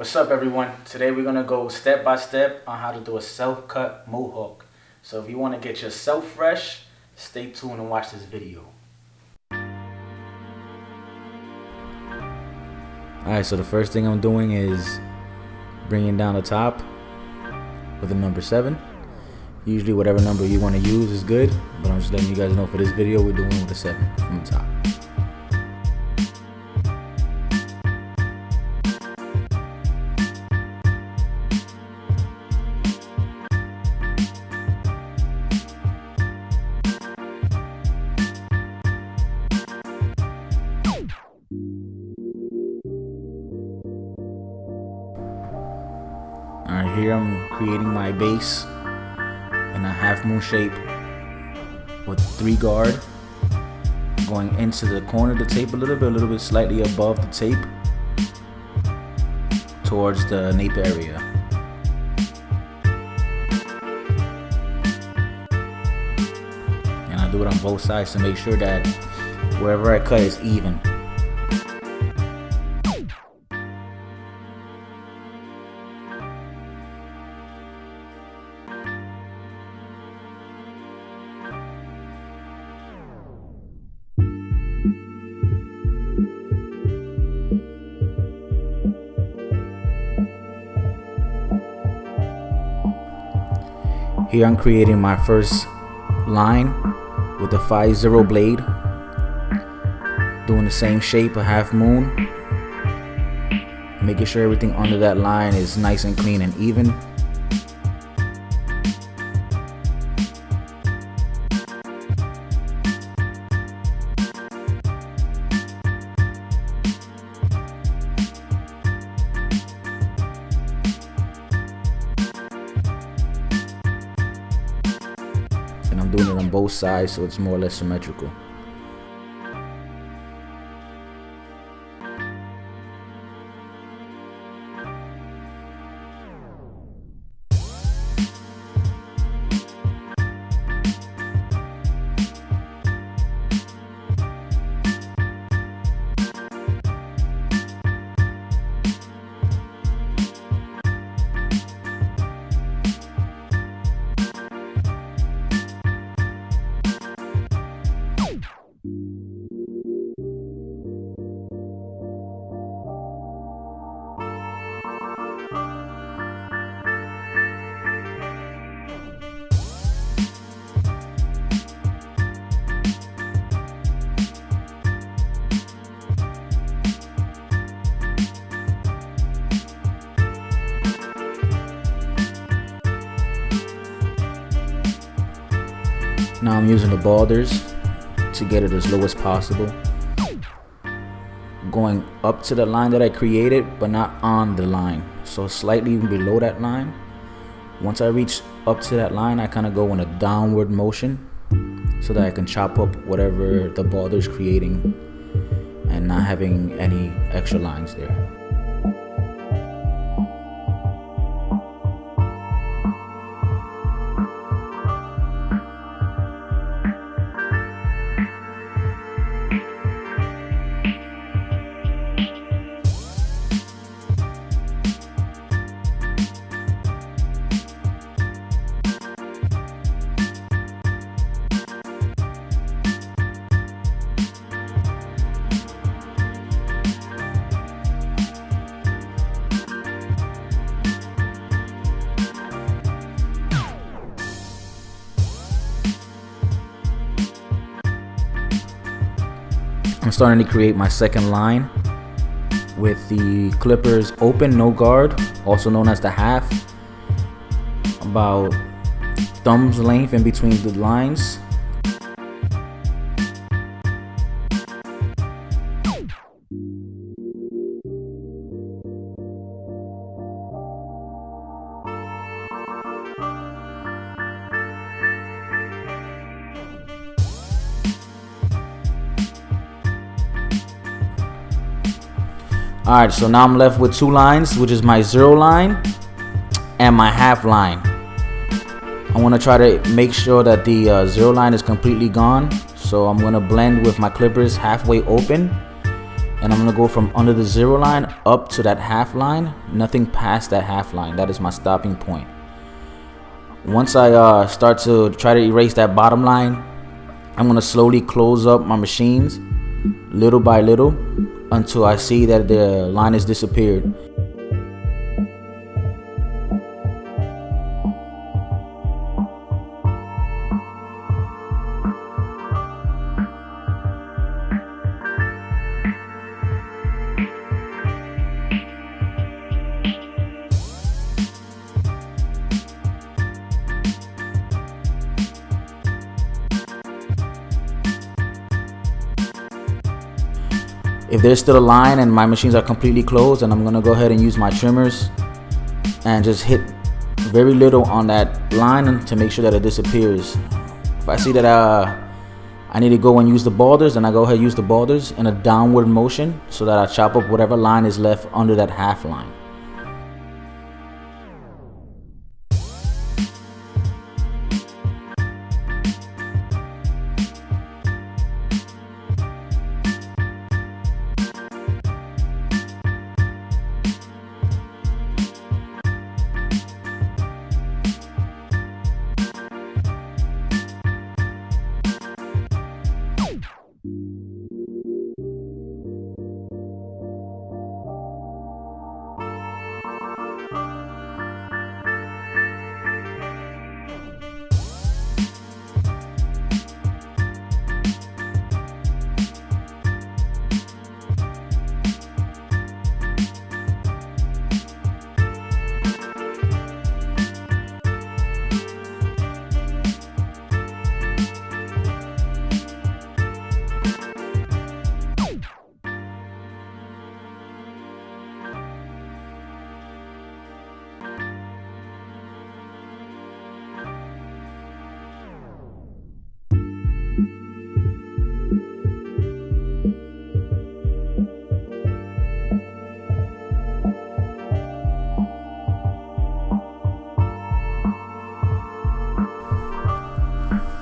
What's up, everyone? Today we're gonna go step by step on how to do a self-cut mohawk. So if you want to get yourself fresh, stay tuned and watch this video. Alright, so the first thing I'm doing is bringing down the top with a number 7. Usually whatever number you want to use is good, but I'm just letting you guys know for this video we're doing with a 7 from the top. Alright, here I'm creating my base in a half moon shape with 3 guard, going into the corner of the tape a little bit slightly above the tape towards the nape area. And I do it on both sides to make sure that wherever I cut is even. Here I'm creating my first line with the 5-0 blade, doing the same shape, a half moon, making sure everything under that line is nice and clean and even. And I'm doing it on both sides so it's more or less symmetrical. Now I'm using the borders to get it as low as possible, going up to the line that I created but not on the line, so slightly below that line. Once I reach up to that line, I kind of go in a downward motion so that I can chop up whatever the border is creating and not having any extra lines there. I'm starting to create my second line with the clippers open, no guard, also known as the half, about thumb's length in between the lines. Alright, so now I'm left with 2 lines, which is my 0 line and my half line. I want to try to make sure that the 0 line is completely gone, so I'm going to blend with my clippers halfway open and I'm gonna go from under the 0 line up to that half line, nothing past that half line. That is my stopping point. Once I start to try to erase that bottom line, I'm gonna slowly close up my machines little by little until I see that the line has disappeared. If there's still a line and my machines are completely closed, then I'm gonna go ahead and use my trimmers and just hit very little on that line to make sure that it disappears. If I see that I need to go and use the balders, then I go ahead and use the balders in a downward motion so that I chop up whatever line is left under that half line.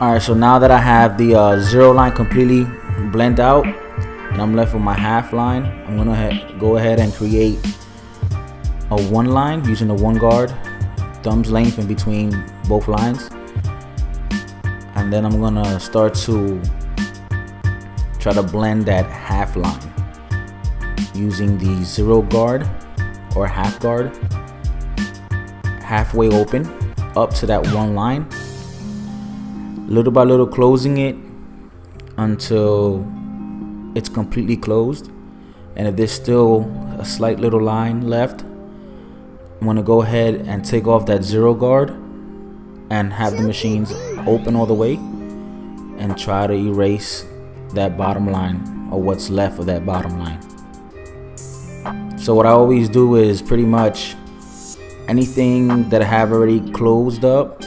Alright, so now that I have the 0 line completely blended out and I'm left with my half line, I'm gonna go ahead and create a 1 line using the 1 guard, thumb's length in between both lines. And then I'm gonna start to try to blend that half line using the 0 guard or half guard, halfway open up to that 1 line, little by little closing it until it's completely closed. And if there's still a slight little line left, I'm gonna go ahead and take off that 0 guard and have the machines open all the way and try to erase that bottom line or what's left of that bottom line. So what I always do is pretty much anything that I have already closed up,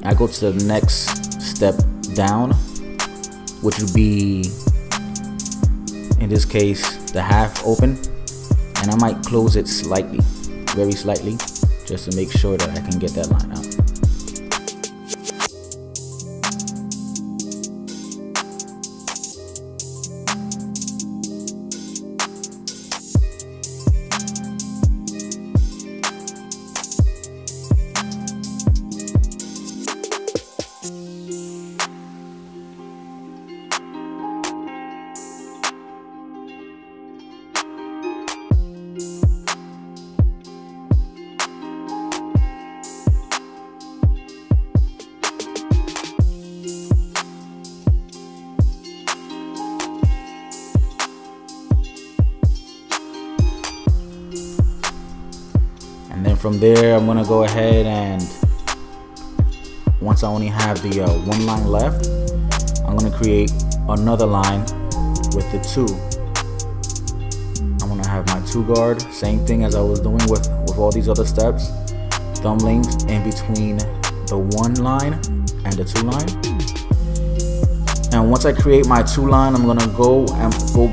I go to the next step down, which would be in this case the half open, and I might close it slightly, very slightly, just to make sure that I can get that line out. And then from there, I'm gonna go ahead and once I only have the 1 line left, I'm gonna create another line with the 2. I'm gonna have my 2 guard, same thing as I was doing with all these other steps, thumb length in between the 1 line and the 2 line. And once I create my 2 line, I'm gonna go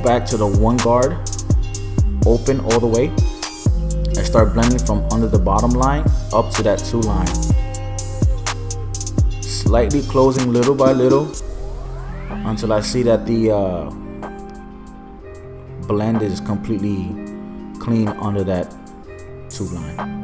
back to the 1 guard, open all the way. I start blending from under the bottom line up to that 2 line, slightly closing little by little until I see that the blend is completely clean under that tube line.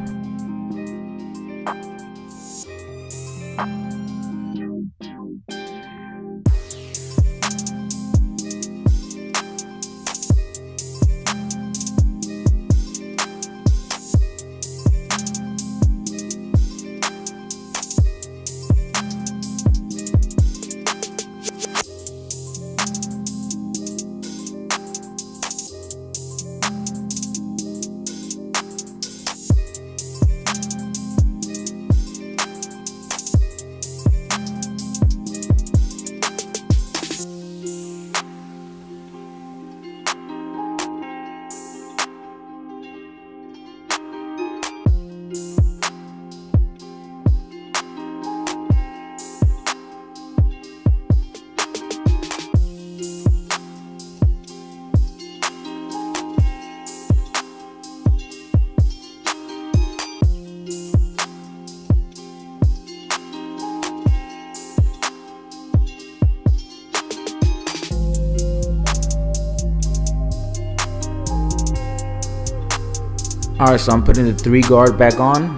Alright, so I'm putting the 3 guard back on,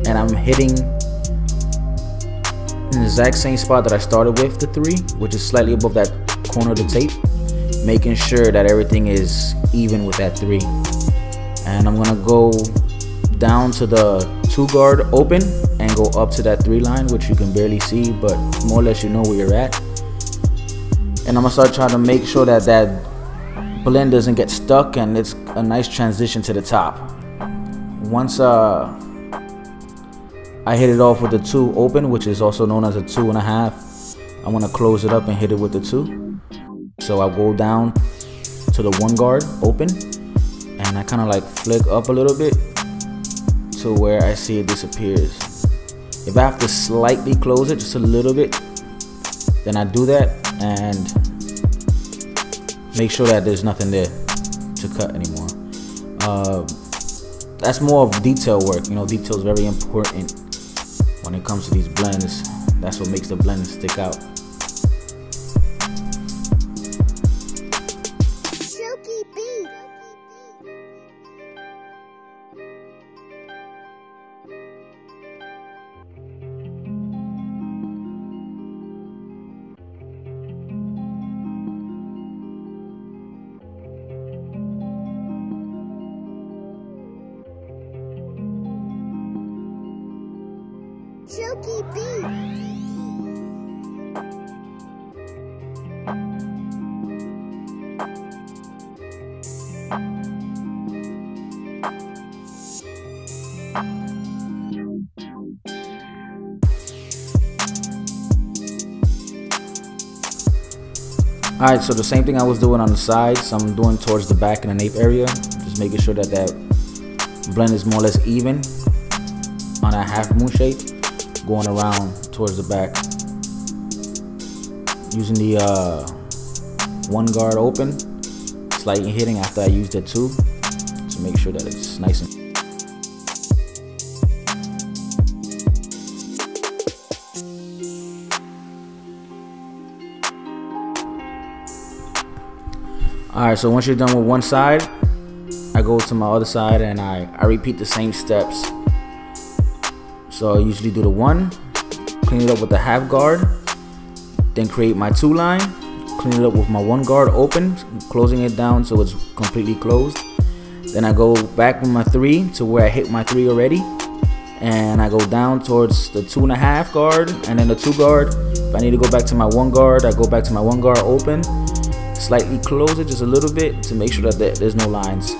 and I'm hitting in the exact same spot that I started with the 3, which is slightly above that corner of the tape, making sure that everything is even with that 3. And I'm gonna go down to the 2 guard open and go up to that 3 line, which you can barely see, but more or less you know where you're at. And I'm gonna start trying to make sure that that blend doesn't get stuck, and it's a nice transition to the top. Once I hit it off with the 2 open, which is also known as a 2.5, I'm gonna close it up and hit it with the 2. So I go down to the 1 guard open, and I kind of like flick up a little bit to where I see it disappears. If I have to slightly close it just a little bit, then I do that and make sure that there's nothing there to cut anymore. That's more of detail work. You know, detail is very important when it comes to these blends. That's what makes the blend stick out. Chuki beat. Chuki beat. Alright, so the same thing I was doing on the sides, I'm doing towards the back and the nape area, just making sure that that blend is more or less even on a half moon shape, going around towards the back, using the 1 guard open, slightly hitting after I used the 2 to make sure that it's nice and Alright, so once you're done with one side, I go to my other side and I repeat the same steps. So I usually do the 1, clean it up with the half guard, then create my 2 line, clean it up with my 1 guard open, closing it down so it's completely closed. Then I go back with my 3 to where I hit my 3 already, and I go down towards the 2.5 guard and then the 2 guard. If I need to go back to my 1 guard, I go back to my 1 guard open, slightly close it just a little bit to make sure that there's no lines.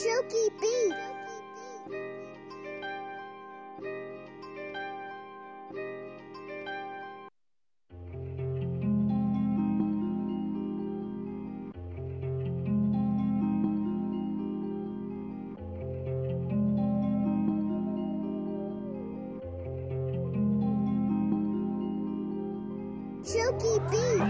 Chuki beat. Chuki beat.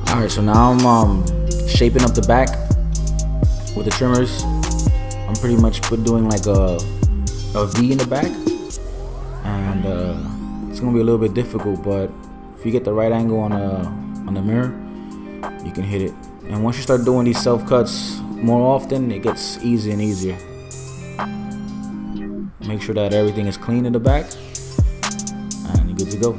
Alright, so now I'm shaping up the back with the trimmers. I'm pretty much doing like a V in the back, and it's gonna be a little bit difficult, but if you get the right angle on the mirror, you can hit it. And once you start doing these self cuts more often, it gets easier and easier. Make sure that everything is clean in the back, and you're good to go.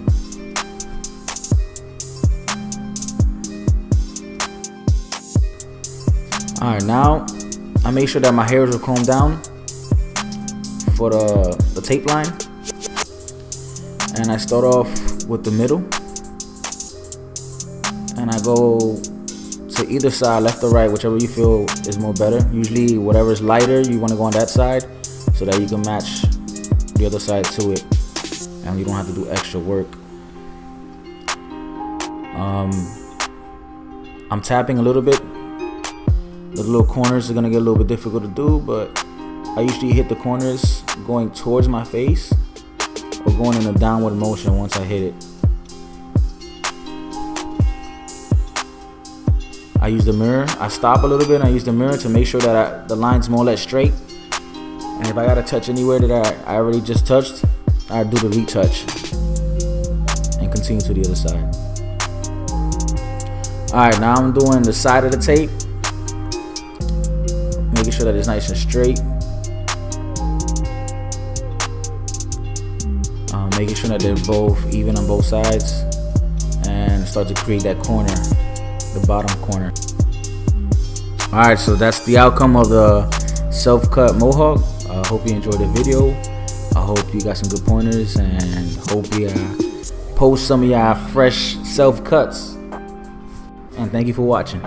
Alright, now I make sure that my hairs are combed down for the tape line, and I start off with the middle, and I go to either side, left or right, whichever you feel is more better. Usually whatever is lighter, you want to go on that side so that you can match the other side to it, and you don't have to do extra work. I'm tapping a little bit. The little corners are gonna get a little bit difficult to do, but I usually hit the corners going towards my face or going in a downward motion once I hit it. I use the mirror. I stop a little bit and I use the mirror to make sure that the line's more or less straight. And if I gotta touch anywhere that I already just touched, I do the retouch and continue to the other side. Alright, now I'm doing the side of the tape, making sure that it's nice and straight. Making sure that they're both even on both sides, and start to create that corner, the bottom corner. Alright, so that's the outcome of the self-cut mohawk. I hope you enjoyed the video. I hope you got some good pointers, and hope you post some of your fresh self-cuts. And thank you for watching.